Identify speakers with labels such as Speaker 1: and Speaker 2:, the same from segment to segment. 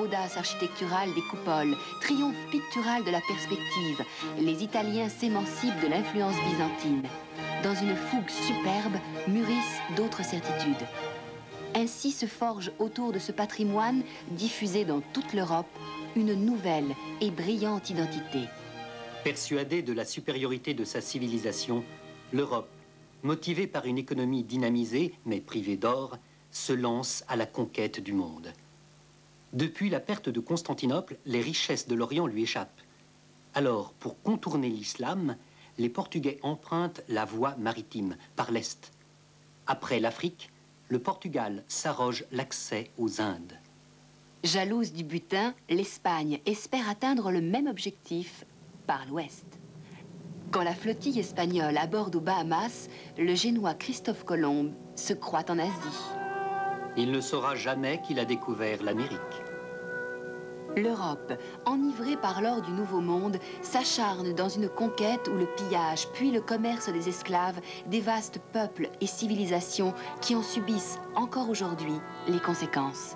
Speaker 1: Audace architecturale des coupoles, triomphe pictural de la perspective, les Italiens s'émancipent de l'influence byzantine. Dans une fougue superbe, mûrissent d'autres certitudes. Ainsi se forge autour de ce patrimoine, diffusé dans toute l'Europe, une nouvelle et brillante identité.
Speaker 2: Persuadée de la supériorité de sa civilisation, l'Europe, motivée par une économie dynamisée, mais privée d'or, se lance à la conquête du monde. Depuis la perte de Constantinople, les richesses de l'Orient lui échappent. Alors, pour contourner l'islam, les Portugais empruntent la voie maritime, par l'Est. Après l'Afrique, le Portugal s'arroge l'accès aux Indes.
Speaker 1: Jalouse du butin, l'Espagne espère atteindre le même objectif par l'Ouest. Quand la flottille espagnole aborde aux Bahamas, le Génois Christophe Colomb se croit en Asie.
Speaker 2: Il ne saura jamais qu'il a découvert l'Amérique.
Speaker 1: L'Europe, enivrée par l'or du Nouveau Monde, s'acharne dans une conquête où le pillage, puis le commerce des esclaves dévastent peuples et civilisations qui en subissent encore aujourd'hui les conséquences.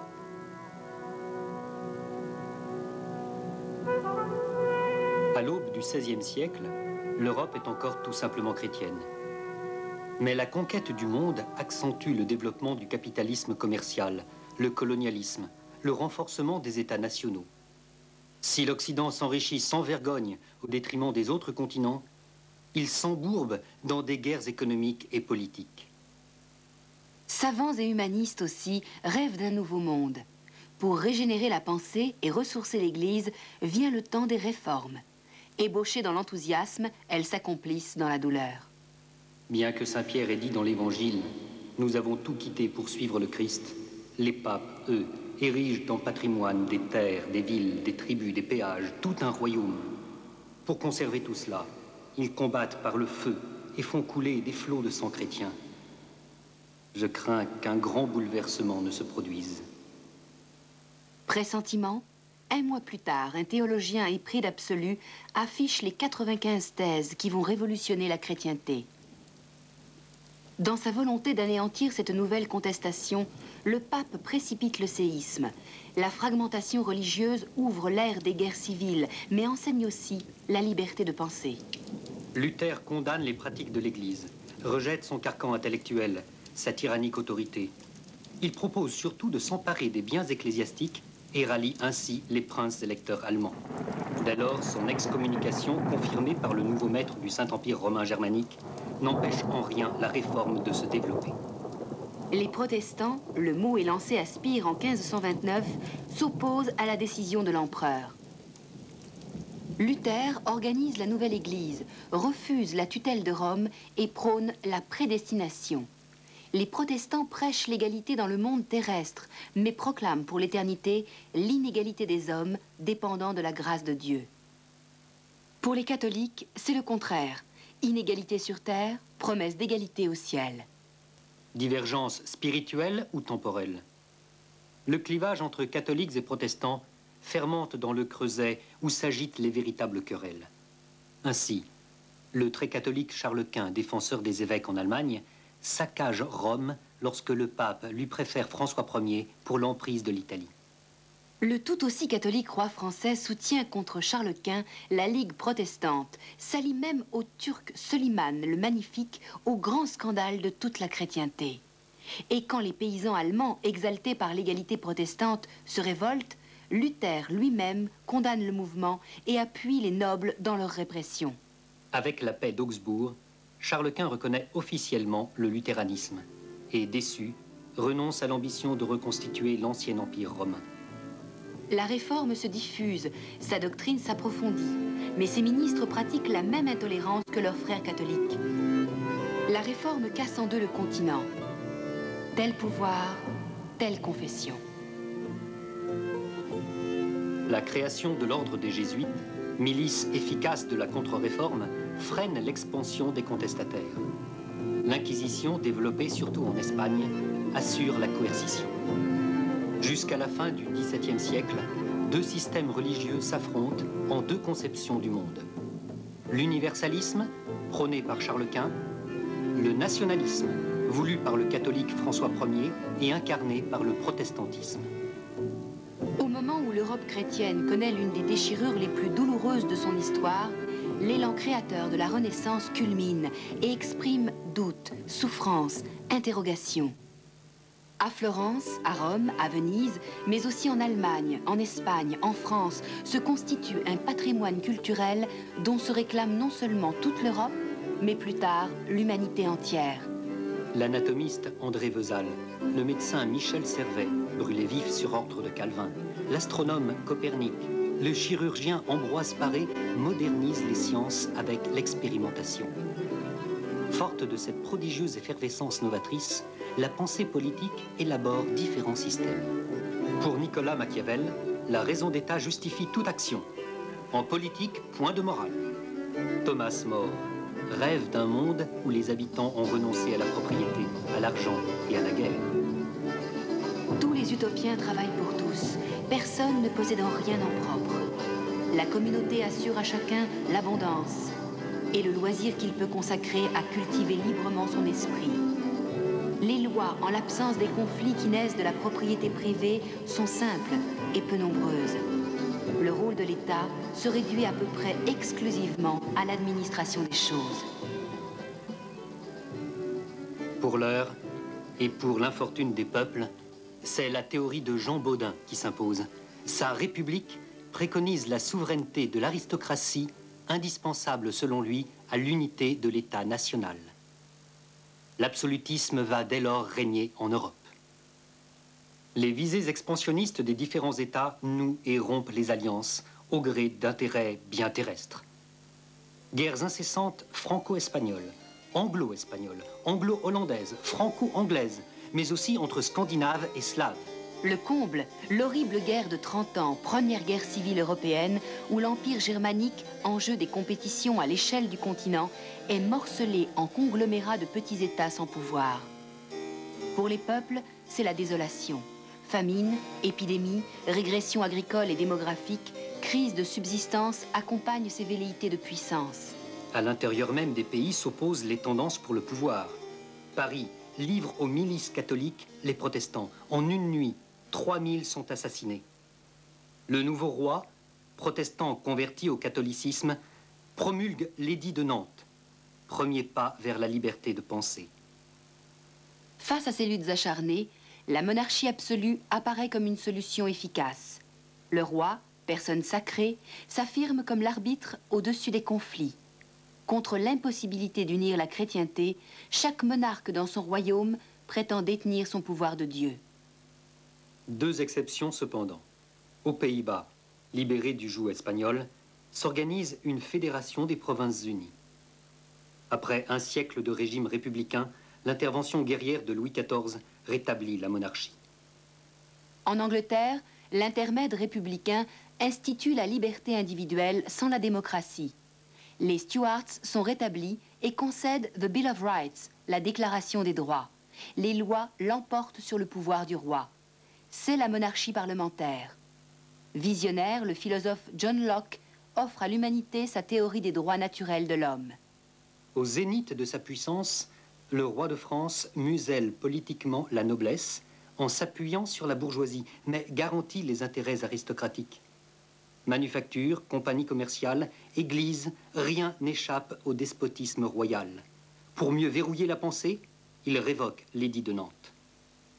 Speaker 2: À l'aube du XVIe siècle, l'Europe est encore tout simplement chrétienne. Mais la conquête du monde accentue le développement du capitalisme commercial, le colonialisme, le renforcement des États nationaux. Si l'Occident s'enrichit sans vergogne au détriment des autres continents, il s'embourbe dans des guerres économiques et politiques.
Speaker 1: Savants et humanistes aussi rêvent d'un nouveau monde. Pour régénérer la pensée et ressourcer l'Église, vient le temps des réformes. Ébauchées dans l'enthousiasme, elles s'accomplissent dans la douleur.
Speaker 2: Bien que Saint Pierre ait dit dans l'Évangile, nous avons tout quitté pour suivre le Christ, les papes, eux, érigent en patrimoine des terres, des villes, des tribus, des péages, tout un royaume. Pour conserver tout cela, ils combattent par le feu et font couler des flots de sang chrétien. Je crains qu'un grand bouleversement ne se produise.
Speaker 1: Pressentiment, un mois plus tard, un théologien épris d'absolu affiche les 95 thèses qui vont révolutionner la chrétienté. Dans sa volonté d'anéantir cette nouvelle contestation, le pape précipite le séisme. La fragmentation religieuse ouvre l'ère des guerres civiles, mais enseigne aussi la liberté de penser.
Speaker 2: Luther condamne les pratiques de l'Église, rejette son carcan intellectuel, sa tyrannique autorité. Il propose surtout de s'emparer des biens ecclésiastiques et rallie ainsi les princes électeurs allemands. Dès lors, son excommunication, confirmée par le nouveau maître du Saint-Empire romain germanique, n'empêche en rien la réforme de se développer.
Speaker 1: Les protestants, le mot est lancé à Spire en 1529, s'opposent à la décision de l'empereur. Luther organise la nouvelle Église, refuse la tutelle de Rome et prône la prédestination. Les protestants prêchent l'égalité dans le monde terrestre, mais proclament pour l'éternité l'inégalité des hommes dépendant de la grâce de Dieu. Pour les catholiques, c'est le contraire. Inégalité sur terre, promesse d'égalité au ciel.
Speaker 2: Divergence spirituelle ou temporelle? Le clivage entre catholiques et protestants fermente dans le creuset où s'agitent les véritables querelles. Ainsi, le très catholique Charles Quint, défenseur des évêques en Allemagne, saccage Rome lorsque le pape lui préfère François Ier pour l'emprise de l'Italie.
Speaker 1: Le tout aussi catholique roi français soutient contre Charles Quint la Ligue protestante, s'allie même au Turc Soliman le Magnifique, au grand scandale de toute la chrétienté. Et quand les paysans allemands, exaltés par l'égalité protestante, se révoltent, Luther lui-même condamne le mouvement et appuie les nobles dans leur répression.
Speaker 2: Avec la paix d'Augsbourg, Charles Quint reconnaît officiellement le luthéranisme et, déçu, renonce à l'ambition de reconstituer l'ancien empire romain.
Speaker 1: La réforme se diffuse, sa doctrine s'approfondit, mais ses ministres pratiquent la même intolérance que leurs frères catholiques. La réforme casse en deux le continent. Tel pouvoir, telle confession.
Speaker 2: La création de l'ordre des Jésuites, milice efficace de la contre-réforme, freine l'expansion des contestataires. L'Inquisition, développée surtout en Espagne, assure la coercition. Jusqu'à la fin du XVIIe siècle, deux systèmes religieux s'affrontent en deux conceptions du monde. L'universalisme, prôné par Charles Quint, le nationalisme, voulu par le catholique François Ier et incarné par le protestantisme.
Speaker 1: Au moment où l'Europe chrétienne connaît l'une des déchirures les plus douloureuses de son histoire, l'élan créateur de la Renaissance culmine et exprime doutes, souffrances, interrogations. À Florence, à Rome, à Venise, mais aussi en Allemagne, en Espagne, en France, se constitue un patrimoine culturel dont se réclame non seulement toute l'Europe, mais plus tard l'humanité entière.
Speaker 2: L'anatomiste André Vesal, le médecin Michel Servet, brûlé vif sur ordre de Calvin, l'astronome Copernic, le chirurgien Ambroise Paré modernisent les sciences avec l'expérimentation. Forte de cette prodigieuse effervescence novatrice, la pensée politique élabore différents systèmes. Pour Nicolas Machiavel, la raison d'État justifie toute action. En politique, point de morale. Thomas More rêve d'un monde où les habitants ont renoncé à la propriété, à l'argent et à la guerre.
Speaker 1: Tous les utopiens travaillent pour tous, personne ne possédant rien en propre. La communauté assure à chacun l'abondance et le loisir qu'il peut consacrer à cultiver librement son esprit. Les lois, en l'absence des conflits qui naissent de la propriété privée, sont simples et peu nombreuses. Le rôle de l'État se réduit à peu près exclusivement à l'administration des choses.
Speaker 2: Pour l'heure, et pour l'infortune des peuples, c'est la théorie de Jean Bodin qui s'impose. Sa République préconise la souveraineté de l'aristocratie, indispensable selon lui à l'unité de l'État national. L'absolutisme va dès lors régner en Europe. Les visées expansionnistes des différents États nouent et rompent les alliances au gré d'intérêts bien terrestres. Guerres incessantes franco-espagnoles, anglo-espagnoles, anglo-hollandaises, franco-anglaises, mais aussi entre Scandinaves et Slaves.
Speaker 1: Le comble, l'horrible guerre de 30 ans, première guerre civile européenne, où l'Empire germanique, enjeu des compétitions à l'échelle du continent, est morcelé en conglomérats de petits États sans pouvoir. Pour les peuples, c'est la désolation. Famine, épidémie, régression agricole et démographique, crise de subsistance accompagnent ces velléités de puissance.
Speaker 2: À l'intérieur même des pays s'opposent les tendances pour le pouvoir. Paris livre aux milices catholiques les protestants. En une nuit, 3000 sont assassinés. Le nouveau roi, protestant converti au catholicisme, promulgue l'édit de Nantes, premier pas vers la liberté de penser.
Speaker 1: Face à ces luttes acharnées, la monarchie absolue apparaît comme une solution efficace. Le roi, personne sacrée, s'affirme comme l'arbitre au-dessus des conflits. Contre l'impossibilité d'unir la chrétienté, chaque monarque dans son royaume prétend détenir son pouvoir de Dieu.
Speaker 2: Deux exceptions cependant. Aux Pays-Bas, libérés du joug espagnol, s'organise une fédération des Provinces-Unies. Après un siècle de régime républicain, l'intervention guerrière de Louis XIV rétablit la monarchie.
Speaker 1: En Angleterre, l'intermède républicain institue la liberté individuelle sans la démocratie. Les Stuarts sont rétablis et concèdent The Bill of Rights, la déclaration des droits. Les lois l'emportent sur le pouvoir du roi. C'est la monarchie parlementaire. Visionnaire, le philosophe John Locke offre à l'humanité sa théorie des droits naturels de l'homme.
Speaker 2: Au zénith de sa puissance, le roi de France muselle politiquement la noblesse en s'appuyant sur la bourgeoisie, mais garantit les intérêts aristocratiques. Manufactures, compagnies commerciales, églises, rien n'échappe au despotisme royal. Pour mieux verrouiller la pensée, il révoque l'édit de Nantes.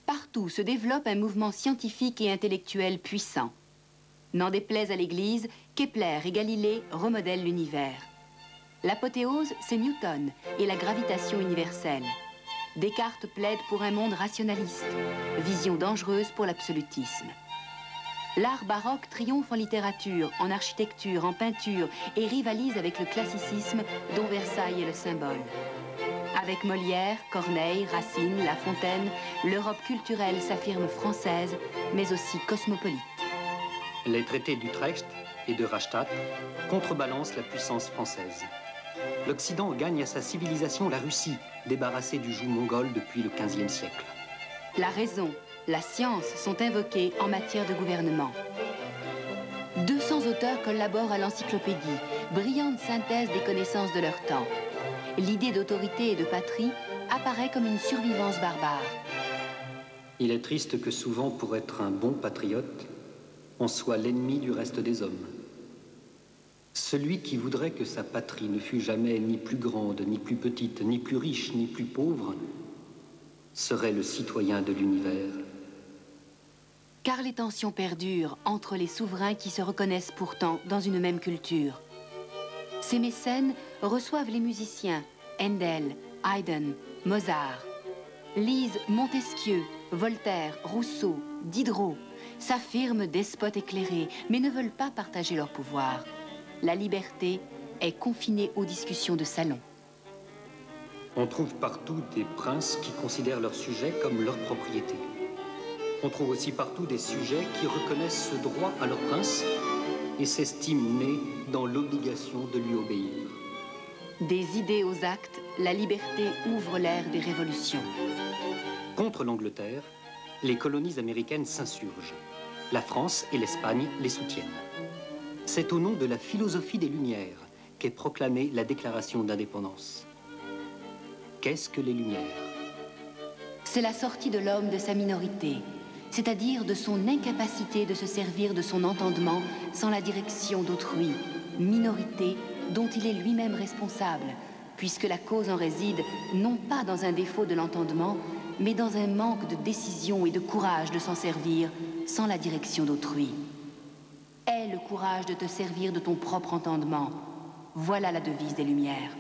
Speaker 1: Partout se développe un mouvement scientifique et intellectuel puissant. N'en déplaise à l'Église, Kepler et Galilée remodèlent l'univers. L'apothéose, c'est Newton et la gravitation universelle. Descartes plaide pour un monde rationaliste, vision dangereuse pour l'absolutisme. L'art baroque triomphe en littérature, en architecture, en peinture et rivalise avec le classicisme dont Versailles est le symbole. Avec Molière, Corneille, Racine, La Fontaine, l'Europe culturelle s'affirme française, mais aussi cosmopolite.
Speaker 2: Les traités d'Utrecht et de Rastatt contrebalancent la puissance française. L'Occident gagne à sa civilisation la Russie, débarrassée du joug mongol depuis le XVe siècle.
Speaker 1: La raison, la science sont invoquées en matière de gouvernement. 200 auteurs collaborent à l'encyclopédie, brillante synthèse des connaissances de leur temps. L'idée d'autorité et de patrie apparaît comme une survivance barbare.
Speaker 2: Il est triste que souvent, pour être un bon patriote, en soit l'ennemi du reste des hommes. Celui qui voudrait que sa patrie ne fût jamais ni plus grande, ni plus petite, ni plus riche, ni plus pauvre, serait le citoyen de l'univers.
Speaker 1: Car les tensions perdurent entre les souverains qui se reconnaissent pourtant dans une même culture. Ces mécènes reçoivent les musiciens Handel, Haydn, Mozart, lisent Montesquieu, Voltaire, Rousseau, Diderot, s'affirment despotes éclairés, mais ne veulent pas partager leur pouvoir. La liberté est confinée aux discussions de salon.
Speaker 2: On trouve partout des princes qui considèrent leurs sujets comme leur propriété. On trouve aussi partout des sujets qui reconnaissent ce droit à leur prince et s'estiment nés dans l'obligation de lui obéir.
Speaker 1: Des idées aux actes, la liberté ouvre l'ère des révolutions.
Speaker 2: Contre l'Angleterre, les colonies américaines s'insurgent. La France et l'Espagne les soutiennent. C'est au nom de la philosophie des Lumières qu'est proclamée la déclaration d'indépendance. Qu'est-ce que les Lumières?
Speaker 1: C'est la sortie de l'homme de sa minorité, c'est-à-dire de son incapacité de se servir de son entendement sans la direction d'autrui, minorité dont il est lui-même responsable, puisque la cause en réside non pas dans un défaut de l'entendement, mais dans un manque de décision et de courage de s'en servir sans la direction d'autrui. Aie le courage de te servir de ton propre entendement. Voilà la devise des Lumières.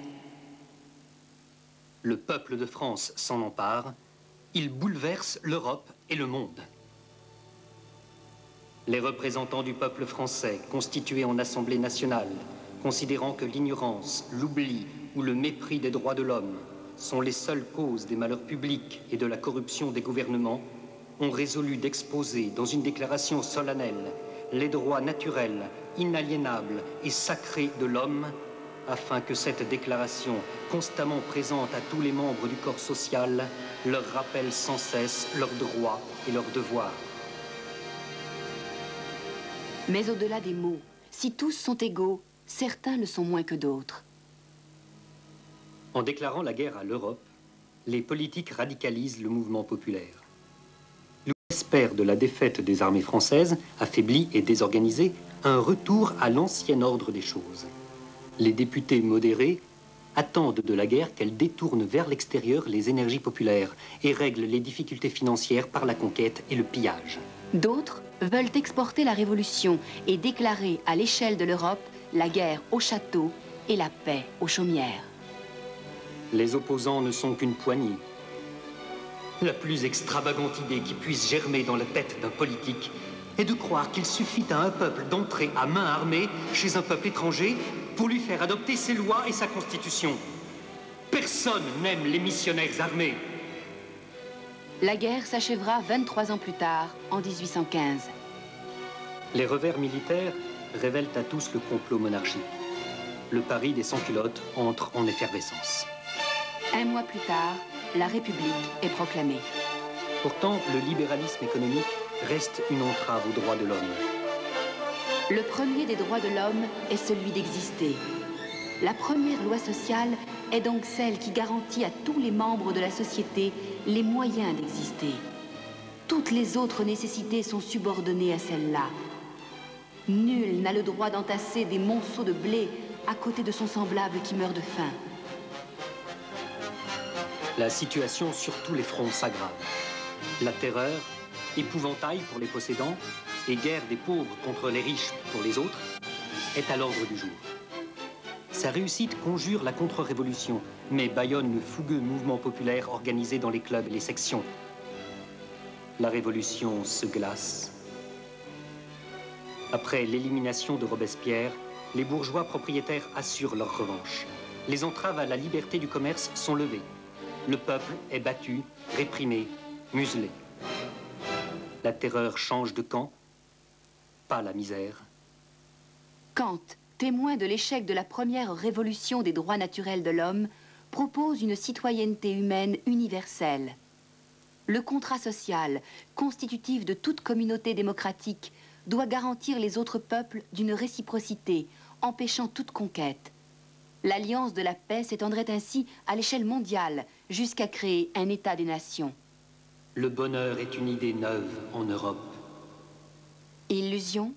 Speaker 2: Le peuple de France s'en empare, il bouleverse l'Europe et le monde. Les représentants du peuple français, constitués en Assemblée nationale, considérant que l'ignorance, l'oubli ou le mépris des droits de l'homme sont les seules causes des malheurs publics et de la corruption des gouvernements, ont résolu d'exposer dans une déclaration solennelle les droits naturels, inaliénables et sacrés de l'homme, afin que cette déclaration, constamment présente à tous les membres du corps social, leur rappelle sans cesse leurs droits et leurs devoirs.
Speaker 1: Mais au-delà des mots, si tous sont égaux, certains le sont moins que d'autres.
Speaker 2: En déclarant la guerre à l'Europe, les politiques radicalisent le mouvement populaire. Louis espère de la défaite des armées françaises, affaiblies et désorganisées, un retour à l'ancien ordre des choses. Les députés modérés attendent de la guerre qu'elle détourne vers l'extérieur les énergies populaires et règle les difficultés financières par la conquête et le pillage.
Speaker 1: D'autres veulent exporter la révolution et déclarer à l'échelle de l'Europe la guerre au château et la paix aux chaumières.
Speaker 2: Les opposants ne sont qu'une poignée. La plus extravagante idée qui puisse germer dans la tête d'un politique est de croire qu'il suffit à un peuple d'entrer à main armée chez un peuple étranger pour lui faire adopter ses lois et sa constitution. Personne n'aime les missionnaires armés.
Speaker 1: La guerre s'achèvera 23 ans plus tard, en 1815.
Speaker 2: Les revers militaires révèlent à tous le complot monarchique. Le Paris des sans-culottes entre en effervescence.
Speaker 1: Un mois plus tard, la République est proclamée.
Speaker 2: Pourtant, le libéralisme économique reste une entrave aux droits de l'homme.
Speaker 1: Le premier des droits de l'homme est celui d'exister. La première loi sociale est donc celle qui garantit à tous les membres de la société les moyens d'exister. Toutes les autres nécessités sont subordonnées à celle-là. Nul n'a le droit d'entasser des monceaux de blé à côté de son semblable qui meurt de faim.
Speaker 2: La situation sur tous les fronts s'aggrave. La terreur, épouvantail pour les possédants et guerre des pauvres contre les riches pour les autres, est à l'ordre du jour. Sa réussite conjure la contre-révolution, mais bâillonne le fougueux mouvement populaire organisé dans les clubs et les sections. La révolution se glace. Après l'élimination de Robespierre, les bourgeois propriétaires assurent leur revanche. Les entraves à la liberté du commerce sont levées. Le peuple est battu, réprimé, muselé. La terreur change de camp, pas la misère.
Speaker 1: Kant, témoin de l'échec de la première révolution des droits naturels de l'homme, propose une citoyenneté humaine universelle. Le contrat social, constitutif de toute communauté démocratique, doit garantir les autres peuples d'une réciprocité, empêchant toute conquête. L'alliance de la paix s'étendrait ainsi à l'échelle mondiale, jusqu'à créer un État des nations.
Speaker 2: Le bonheur est une idée neuve en Europe.
Speaker 1: Illusion?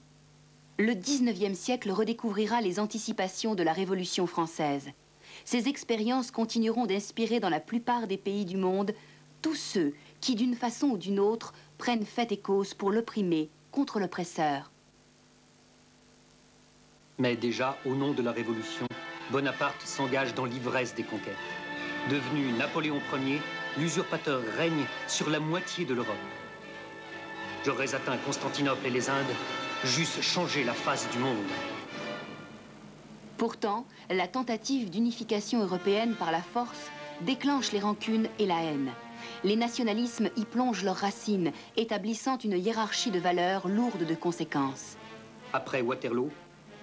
Speaker 1: Le 19e siècle redécouvrira les anticipations de la Révolution française. Ces expériences continueront d'inspirer dans la plupart des pays du monde tous ceux qui, d'une façon ou d'une autre, prennent fait et cause pour l'opprimé contre l'oppresseur.
Speaker 2: Mais déjà, au nom de la Révolution, Bonaparte s'engage dans l'ivresse des conquêtes. Devenu Napoléon Ier, l'usurpateur règne sur la moitié de l'Europe. J'aurais atteint Constantinople et les Indes, j'eusse changé la face du monde.
Speaker 1: Pourtant, la tentative d'unification européenne par la force déclenche les rancunes et la haine. Les nationalismes y plongent leurs racines, établissant une hiérarchie de valeurs lourde de conséquences.
Speaker 2: Après Waterloo,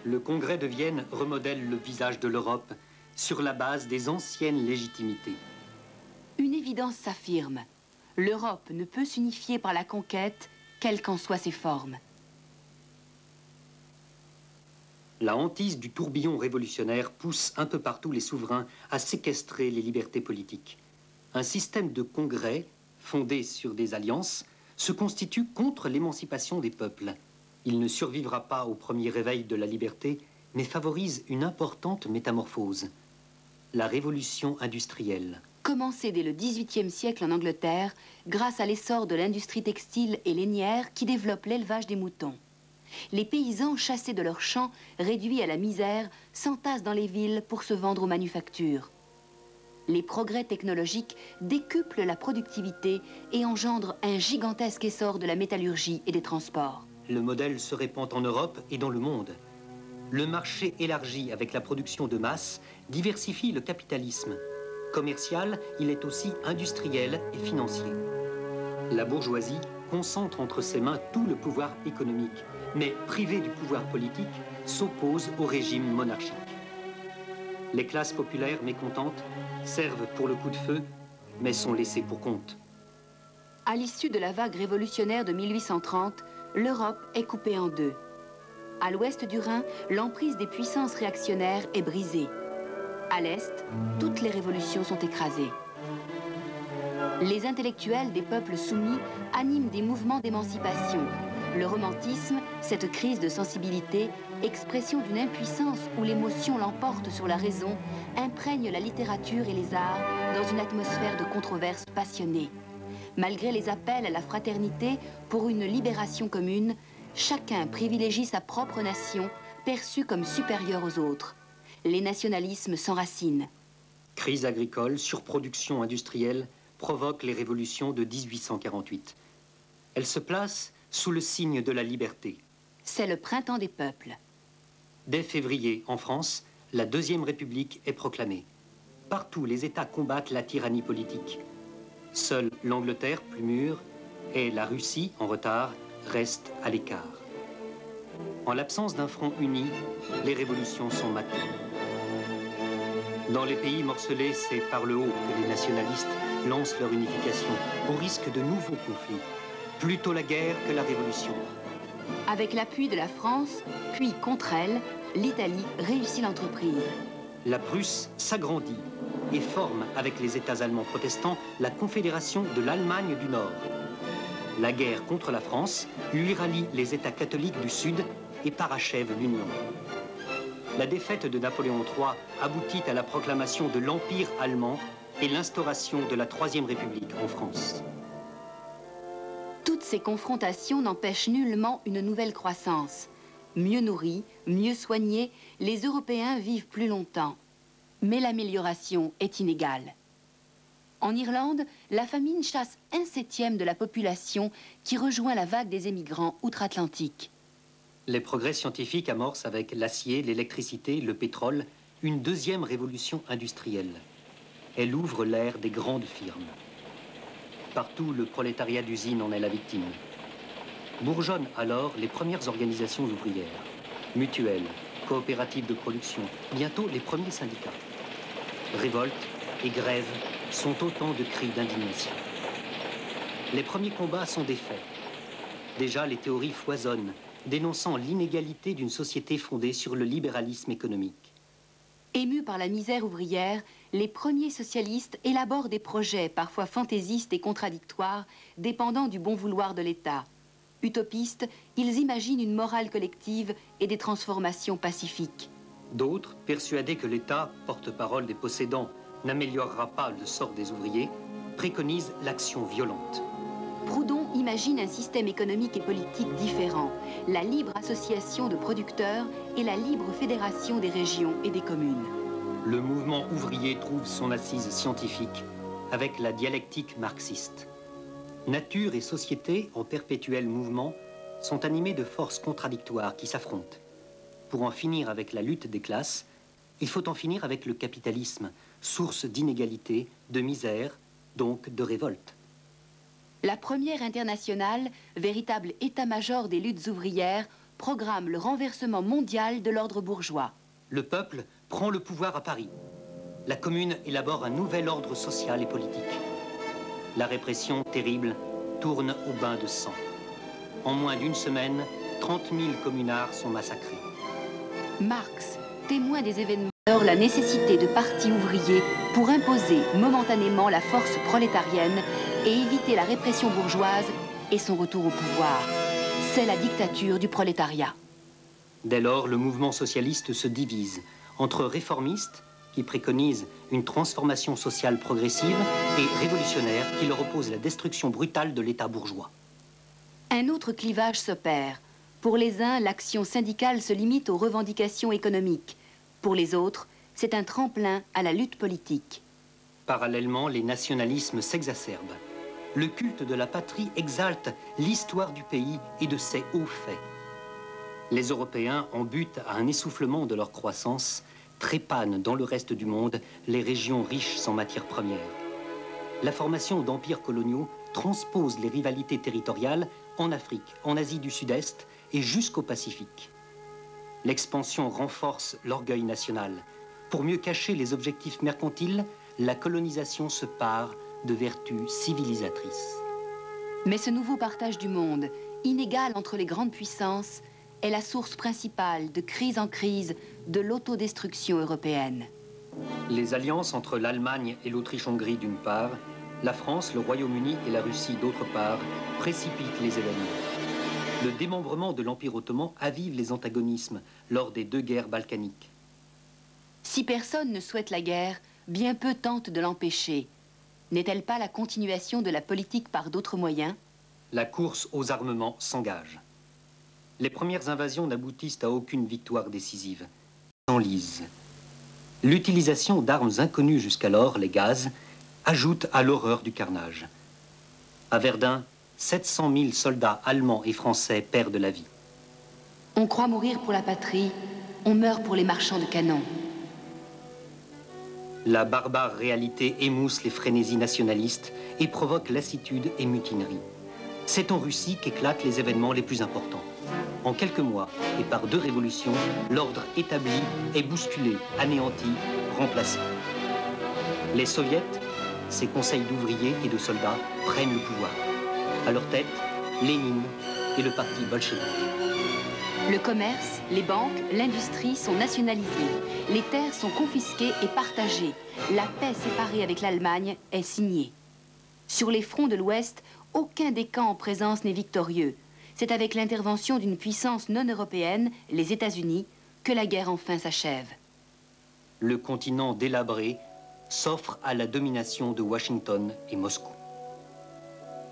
Speaker 2: le Congrès de Vienne remodèle le visage de l'Europe sur la base des anciennes légitimités.
Speaker 1: Une évidence s'affirme. L'Europe ne peut s'unifier par la conquête, quelles qu'en soient ses formes.
Speaker 2: La hantise du tourbillon révolutionnaire pousse un peu partout les souverains à séquestrer les libertés politiques. Un système de congrès, fondé sur des alliances, se constitue contre l'émancipation des peuples. Il ne survivra pas au premier réveil de la liberté, mais favorise une importante métamorphose. La révolution industrielle.
Speaker 1: Commencée dès le XVIIIe siècle en Angleterre, grâce à l'essor de l'industrie textile et lainière qui développe l'élevage des moutons. Les paysans chassés de leurs champs, réduits à la misère, s'entassent dans les villes pour se vendre aux manufactures. Les progrès technologiques décuplent la productivité et engendrent un gigantesque essor de la métallurgie et des transports.
Speaker 2: Le modèle se répand en Europe et dans le monde. Le marché élargi avec la production de masse diversifie le capitalisme. Commercial, il est aussi industriel et financier. La bourgeoisie concentre entre ses mains tout le pouvoir économique, mais privée du pouvoir politique, s'oppose au régime monarchique. Les classes populaires mécontentes servent pour le coup de feu, mais sont laissées pour compte.
Speaker 1: À l'issue de la vague révolutionnaire de 1830, l'Europe est coupée en deux. À l'ouest du Rhin, l'emprise des puissances réactionnaires est brisée. À l'est, toutes les révolutions sont écrasées. Les intellectuels des peuples soumis animent des mouvements d'émancipation. Le romantisme, cette crise de sensibilité, expression d'une impuissance où l'émotion l'emporte sur la raison, imprègne la littérature et les arts dans une atmosphère de controverses passionnées. Malgré les appels à la fraternité pour une libération commune, chacun privilégie sa propre nation, perçue comme supérieure aux autres. Les nationalismes s'enracinent.
Speaker 2: Crise agricole, surproduction industrielle provoquent les révolutions de 1848. Elles se placent sous le signe de la liberté.
Speaker 1: C'est le printemps des peuples.
Speaker 2: Dès février, en France, la Deuxième République est proclamée. Partout, les États combattent la tyrannie politique. Seule l'Angleterre, plus mûre, et la Russie, en retard, restent à l'écart. En l'absence d'un front uni, les révolutions sont matées. Dans les pays morcelés, c'est par le haut que les nationalistes lancent leur unification, au risque de nouveaux conflits. Plutôt la guerre que la révolution.
Speaker 1: Avec l'appui de la France, puis contre elle, l'Italie réussit l'entreprise.
Speaker 2: La Prusse s'agrandit et forme avec les États allemands protestants la Confédération de l'Allemagne du Nord. La guerre contre la France lui rallie les États catholiques du Sud et parachève l'Union. La défaite de Napoléon III aboutit à la proclamation de l'Empire allemand et l'instauration de la Troisième République en France.
Speaker 1: Toutes ces confrontations n'empêchent nullement une nouvelle croissance. Mieux nourris, mieux soignés, les Européens vivent plus longtemps. Mais l'amélioration est inégale. En Irlande, la famine chasse 1/7 de la population qui rejoint la vague des émigrants outre-Atlantique.
Speaker 2: Les progrès scientifiques amorcent avec l'acier, l'électricité, le pétrole, une deuxième révolution industrielle. Elle ouvre l'ère des grandes firmes. Partout, le prolétariat d'usine en est la victime. Bourgeonnent alors les premières organisations ouvrières. Mutuelles, coopératives de production, bientôt les premiers syndicats. Révoltes et grèves sont autant de cris d'indignation. Les premiers combats sont défaits. Déjà, les théories foisonnent, dénonçant l'inégalité d'une société fondée sur le libéralisme économique.
Speaker 1: Émus par la misère ouvrière, les premiers socialistes élaborent des projets parfois fantaisistes et contradictoires, dépendant du bon vouloir de l'État. Utopistes, ils imaginent une morale collective et des transformations pacifiques.
Speaker 2: D'autres, persuadés que l'État, porte-parole des possédants, n'améliorera pas le sort des ouvriers, préconisent l'action violente.
Speaker 1: Proudhon imagine un système économique et politique différent, la libre association de producteurs et la libre fédération des régions et des communes.
Speaker 2: Le mouvement ouvrier trouve son assise scientifique avec la dialectique marxiste. Nature et société, en perpétuel mouvement, sont animées de forces contradictoires qui s'affrontent. Pour en finir avec la lutte des classes, il faut en finir avec le capitalisme, source d'inégalités, de misère, donc de révolte.
Speaker 1: La Première Internationale, véritable état-major des luttes ouvrières, programme le renversement mondial de l'ordre bourgeois.
Speaker 2: Le peuple prend le pouvoir à Paris. La Commune élabore un nouvel ordre social et politique. La répression terrible tourne au bain de sang. En moins d'une semaine, 30 000 communards sont massacrés.
Speaker 1: Marx, témoin des événements, alors la nécessité de partis ouvriers pour imposer momentanément la force prolétarienne et éviter la répression bourgeoise et son retour au pouvoir. C'est la dictature du prolétariat.
Speaker 2: Dès lors, le mouvement socialiste se divise entre réformistes, qui préconisent une transformation sociale progressive, et révolutionnaires, qui leur opposent la destruction brutale de l'État bourgeois.
Speaker 1: Un autre clivage s'opère. Pour les uns, l'action syndicale se limite aux revendications économiques. Pour les autres, c'est un tremplin à la lutte politique.
Speaker 2: Parallèlement, les nationalismes s'exacerbent. Le culte de la patrie exalte l'histoire du pays et de ses hauts faits. Les Européens, en butte à un essoufflement de leur croissance, trépanent dans le reste du monde les régions riches en matières premières. La formation d'empires coloniaux transpose les rivalités territoriales en Afrique, en Asie du Sud-Est et jusqu'au Pacifique. L'expansion renforce l'orgueil national. Pour mieux cacher les objectifs mercantiles, la colonisation se pare de vertus civilisatrices.
Speaker 1: Mais ce nouveau partage du monde, inégal entre les grandes puissances, est la source principale de crise en crise de l'autodestruction européenne.
Speaker 2: Les alliances entre l'Allemagne et l'Autriche-Hongrie d'une part, la France, le Royaume-Uni et la Russie d'autre part, précipitent les événements. Le démembrement de l'Empire ottoman avive les antagonismes lors des deux guerres balkaniques.
Speaker 1: Si personne ne souhaite la guerre, bien peu tentent de l'empêcher. N'est-elle pas la continuation de la politique par d'autres moyens?
Speaker 2: La course aux armements s'engage. Les premières invasions n'aboutissent à aucune victoire décisive. S'enlisent. L'utilisation d'armes inconnues jusqu'alors, les gaz, ajoute à l'horreur du carnage. À Verdun, 700 000 soldats allemands et français perdent la vie.
Speaker 1: On croit mourir pour la patrie, on meurt pour les marchands de canons.
Speaker 2: La barbare réalité émousse les frénésies nationalistes et provoque lassitude et mutinerie. C'est en Russie qu'éclatent les événements les plus importants. En quelques mois, et par deux révolutions, l'ordre établi est bousculé, anéanti, remplacé. Les soviets, ces conseils d'ouvriers et de soldats, prennent le pouvoir. À leur tête, Lénine et le parti bolchevique.
Speaker 1: Le commerce, les banques, l'industrie sont nationalisées. Les terres sont confisquées et partagées. La paix séparée avec l'Allemagne est signée. Sur les fronts de l'Ouest, aucun des camps en présence n'est victorieux. C'est avec l'intervention d'une puissance non européenne, les États-Unis, que la guerre enfin s'achève.
Speaker 2: Le continent délabré s'offre à la domination de Washington et Moscou.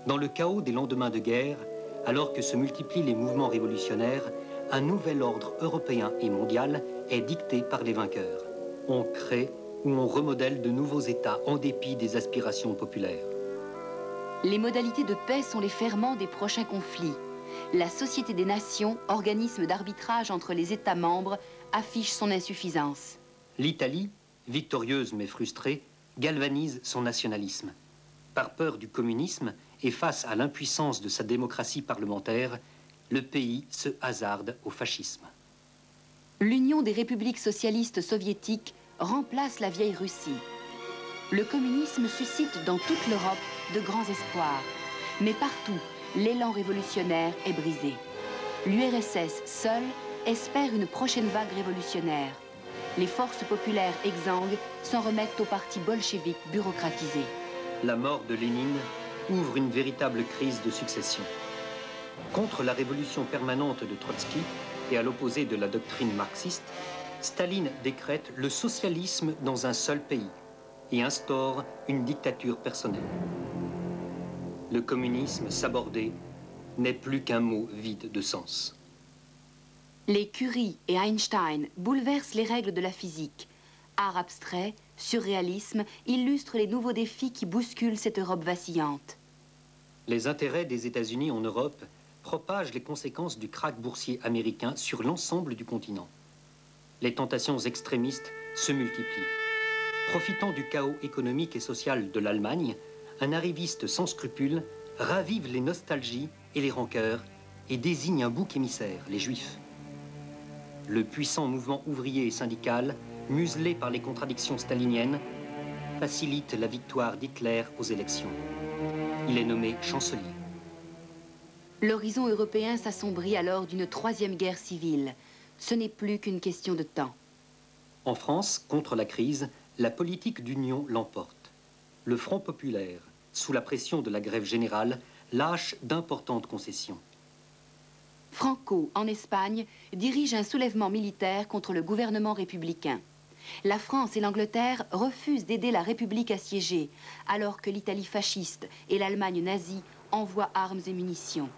Speaker 2: Dans le chaos des lendemains de guerre, alors que se multiplient les mouvements révolutionnaires, un nouvel ordre européen et mondial est dicté par les vainqueurs. On crée ou on remodèle de nouveaux États en dépit des aspirations populaires.
Speaker 1: Les modalités de paix sont les ferments des prochains conflits. La Société des Nations, organisme d'arbitrage entre les États membres, affiche son insuffisance.
Speaker 2: L'Italie, victorieuse mais frustrée, galvanise son nationalisme. Par peur du communisme et face à l'impuissance de sa démocratie parlementaire, le pays se hasarde au fascisme.
Speaker 1: L'Union des républiques socialistes soviétiques remplace la vieille Russie. Le communisme suscite dans toute l'Europe de grands espoirs. Mais partout, l'élan révolutionnaire est brisé. L'URSS seule espère une prochaine vague révolutionnaire. Les forces populaires exsangues s'en remettent au parti bolchevique bureaucratisé.
Speaker 2: La mort de Lénine ouvre une véritable crise de succession. Contre la révolution permanente de Trotsky et à l'opposé de la doctrine marxiste, Staline décrète le socialisme dans un seul pays et instaure une dictature personnelle. Le communisme sabordé n'est plus qu'un mot vide de sens.
Speaker 1: Les Curie et Einstein bouleversent les règles de la physique. Art abstrait, surréalisme illustrent les nouveaux défis qui bousculent cette Europe vacillante.
Speaker 2: Les intérêts des États-Unis en Europe propagent les conséquences du krach boursier américain sur l'ensemble du continent. Les tentations extrémistes se multiplient. Profitant du chaos économique et social de l'Allemagne, un arriviste sans scrupules ravive les nostalgies et les rancœurs et désigne un bouc émissaire, les Juifs. Le puissant mouvement ouvrier et syndical, muselé par les contradictions staliniennes, facilite la victoire d'Hitler aux élections. Il est nommé chancelier.
Speaker 1: L'horizon européen s'assombrit alors d'une troisième guerre civile. Ce n'est plus qu'une question de temps.
Speaker 2: En France, contre la crise, la politique d'union l'emporte. Le Front populaire, sous la pression de la grève générale, lâche d'importantes concessions.
Speaker 1: Franco, en Espagne, dirige un soulèvement militaire contre le gouvernement républicain. La France et l'Angleterre refusent d'aider la République assiégée, alors que l'Italie fasciste et l'Allemagne nazie envoient armes et munitions.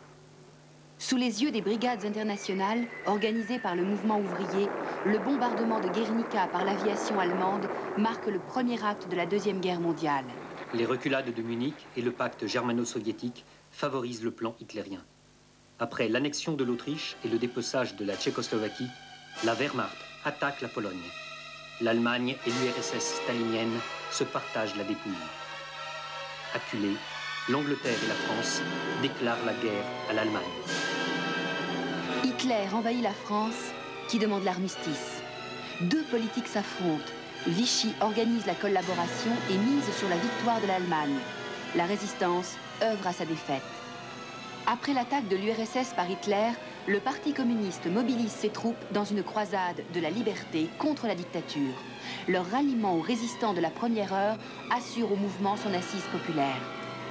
Speaker 1: Sous les yeux des brigades internationales, organisées par le mouvement ouvrier, le bombardement de Guernica par l'aviation allemande marque le premier acte de la Deuxième Guerre mondiale.
Speaker 2: Les reculades de Munich et le pacte germano-soviétique favorisent le plan hitlérien. Après l'annexion de l'Autriche et le dépeçage de la Tchécoslovaquie, la Wehrmacht attaque la Pologne. L'Allemagne et l'URSS stalinienne se partagent la dépouille. Acculés, l'Angleterre et la France déclarent la guerre à l'Allemagne.
Speaker 1: Hitler envahit la France, qui demande l'armistice. Deux politiques s'affrontent. Vichy organise la collaboration et mise sur la victoire de l'Allemagne. La résistance œuvre à sa défaite. Après l'attaque de l'URSS par Hitler, le Parti communiste mobilise ses troupes dans une croisade de la liberté contre la dictature. Leur ralliement aux résistants de la première heure assure au mouvement son assise populaire.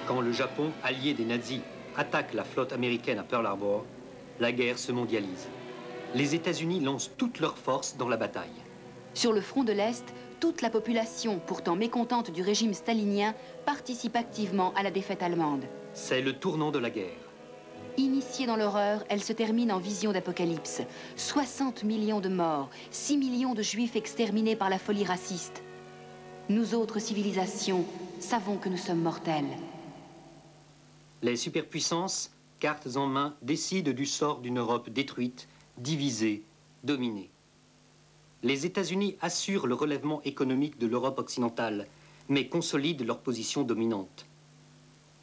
Speaker 2: Quand le Japon, allié des nazis, attaque la flotte américaine à Pearl Harbor, la guerre se mondialise. Les États-Unis lancent toutes leurs forces dans la bataille.
Speaker 1: Sur le front de l'Est, toute la population, pourtant mécontente du régime stalinien, participe activement à la défaite allemande.
Speaker 2: C'est le tournant de la guerre.
Speaker 1: Initiée dans l'horreur, elle se termine en vision d'apocalypse. 60 millions de morts, 6 millions de juifs exterminés par la folie raciste. Nous autres civilisations savons que nous sommes mortels.
Speaker 2: Les superpuissances, cartes en main, décident du sort d'une Europe détruite, divisée, dominée. Les États-Unis assurent le relèvement économique de l'Europe occidentale, mais consolident leur position dominante.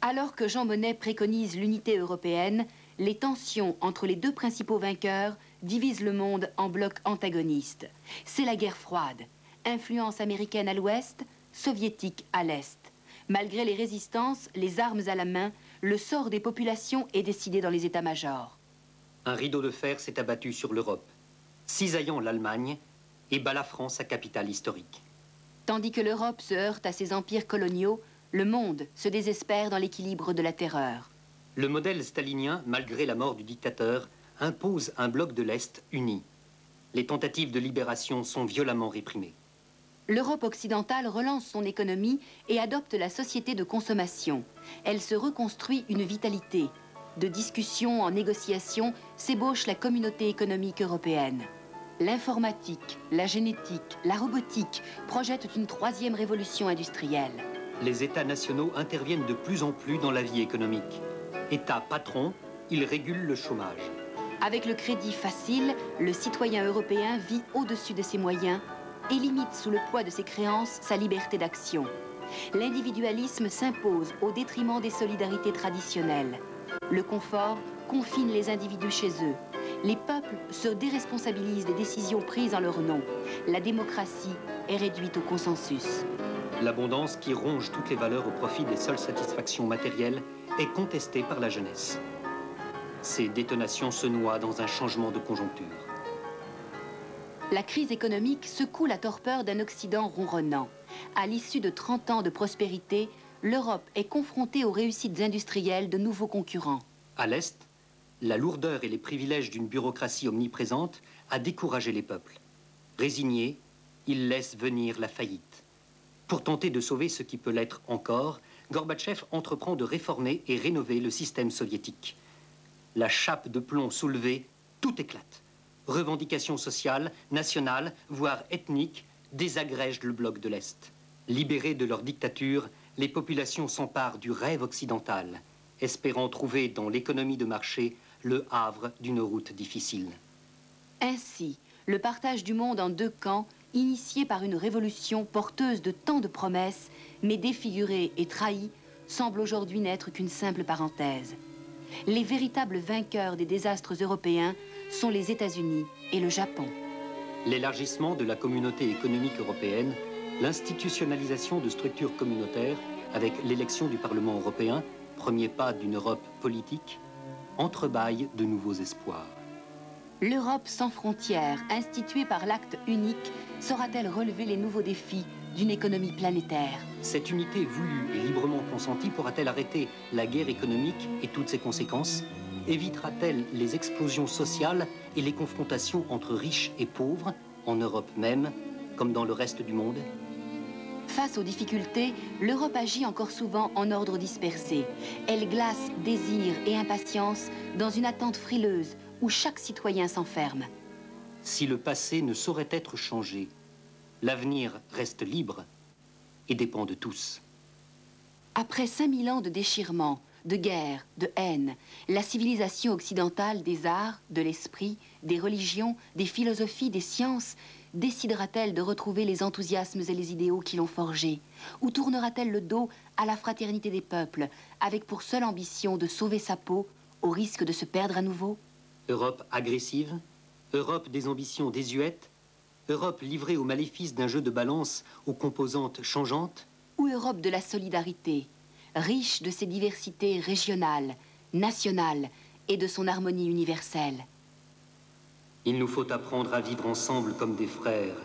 Speaker 1: Alors que Jean Monnet préconise l'unité européenne, les tensions entre les deux principaux vainqueurs divisent le monde en blocs antagonistes. C'est la guerre froide, influence américaine à l'ouest, soviétique à l'est. Malgré les résistances, les armes à la main, le sort des populations est décidé dans les états-majors.
Speaker 2: Un rideau de fer s'est abattu sur l'Europe, cisaillant l'Allemagne et bat la France, sa capitale historique.
Speaker 1: Tandis que l'Europe se heurte à ses empires coloniaux, le monde se désespère dans l'équilibre de la terreur.
Speaker 2: Le modèle stalinien, malgré la mort du dictateur, impose un bloc de l'Est uni. Les tentatives de libération sont violemment réprimées.
Speaker 1: L'Europe occidentale relance son économie et adopte la société de consommation. Elle se reconstruit une vitalité. De discussion en négociation s'ébauche la communauté économique européenne. L'informatique, la génétique, la robotique projettent une troisième révolution industrielle.
Speaker 2: Les États nationaux interviennent de plus en plus dans la vie économique. État patron, ils régulent le chômage.
Speaker 1: Avec le crédit facile, le citoyen européen vit au-dessus de ses moyens et limite sous le poids de ses créances sa liberté d'action. L'individualisme s'impose au détriment des solidarités traditionnelles. Le confort confine les individus chez eux. Les peuples se déresponsabilisent des décisions prises en leur nom. La démocratie est réduite au consensus.
Speaker 2: L'abondance qui ronge toutes les valeurs au profit des seules satisfactions matérielles est contestée par la jeunesse. Ces détonations se noient dans un changement de conjoncture.
Speaker 1: La crise économique secoue la torpeur d'un Occident ronronnant. À l'issue de 30 ans de prospérité, l'Europe est confrontée aux réussites industrielles de nouveaux concurrents.
Speaker 2: À l'Est, la lourdeur et les privilèges d'une bureaucratie omniprésente a découragé les peuples. Résignés, ils laissent venir la faillite. Pour tenter de sauver ce qui peut l'être encore, Gorbatchev entreprend de réformer et rénover le système soviétique. La chape de plomb soulevée, tout éclate. Revendications sociales, nationales, voire ethniques, désagrègent le bloc de l'Est. Libérés de leur dictature, les populations s'emparent du rêve occidental, espérant trouver dans l'économie de marché le havre d'une route difficile.
Speaker 1: Ainsi, le partage du monde en deux camps, initié par une révolution porteuse de tant de promesses, mais défigurée et trahie, semble aujourd'hui n'être qu'une simple parenthèse. Les véritables vainqueurs des désastres européens sont les États-Unis et le Japon.
Speaker 2: L'élargissement de la communauté économique européenne, l'institutionnalisation de structures communautaires avec l'élection du Parlement européen, premier pas d'une Europe politique, entrebâillent de nouveaux espoirs.
Speaker 1: L'Europe sans frontières, instituée par l'acte unique, saura-t-elle relever les nouveaux défis d'une économie planétaire?
Speaker 2: Cette unité voulue et librement consentie pourra-t-elle arrêter la guerre économique et toutes ses conséquences? Évitera-t-elle les explosions sociales et les confrontations entre riches et pauvres, en Europe même, comme dans le reste du monde?
Speaker 1: Face aux difficultés, l'Europe agit encore souvent en ordre dispersé. Elle glace désir et impatience dans une attente frileuse où chaque citoyen s'enferme.
Speaker 2: Si le passé ne saurait être changé, l'avenir reste libre et dépend de tous.
Speaker 1: Après 5000 ans de déchirement, de guerre, de haine, la civilisation occidentale des arts, de l'esprit, des religions, des philosophies, des sciences, décidera-t-elle de retrouver les enthousiasmes et les idéaux qui l'ont forgée? Ou tournera-t-elle le dos à la fraternité des peuples, avec pour seule ambition de sauver sa peau, au risque de se perdre à nouveau?
Speaker 2: Europe agressive, Europe des ambitions désuètes, Europe livrée aux maléfices d'un jeu de balance aux composantes changeantes?
Speaker 1: Ou Europe de la solidarité, riche de ses diversités régionales, nationales et de son harmonie universelle?
Speaker 2: Il nous faut apprendre à vivre ensemble comme des frères,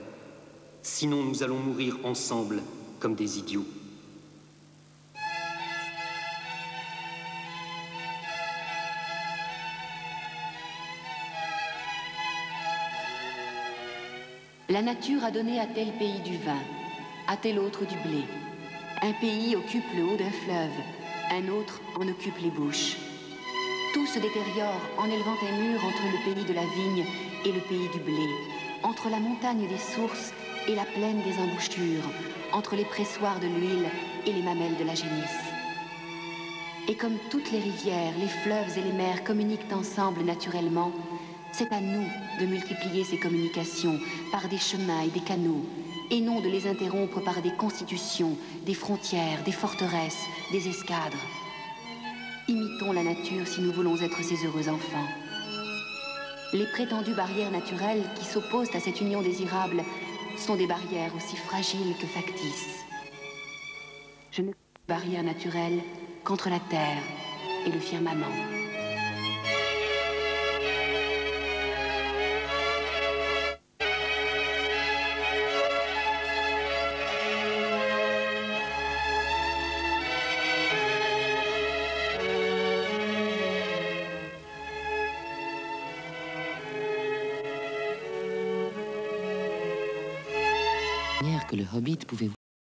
Speaker 2: sinon nous allons mourir ensemble comme des idiots.
Speaker 1: La nature a donné à tel pays du vin, à tel autre du blé. Un pays occupe le haut d'un fleuve, un autre en occupe les bouches. Tout se détériore en élevant un mur entre le pays de la vigne et le pays du blé, entre la montagne des sources et la plaine des embouchures, entre les pressoirs de l'huile et les mamelles de la génisse. Et comme toutes les rivières, les fleuves et les mers communiquent ensemble naturellement, c'est à nous de multiplier ces communications par des chemins et des canaux, et non de les interrompre par des constitutions, des frontières, des forteresses, des escadres. Imitons la nature si nous voulons être ses heureux enfants. Les prétendues barrières naturelles qui s'opposent à cette union désirable sont des barrières aussi fragiles que factices. Je ne barrière naturelle qu'entre la terre et le firmament.
Speaker 3: Que le Hobbit pouvait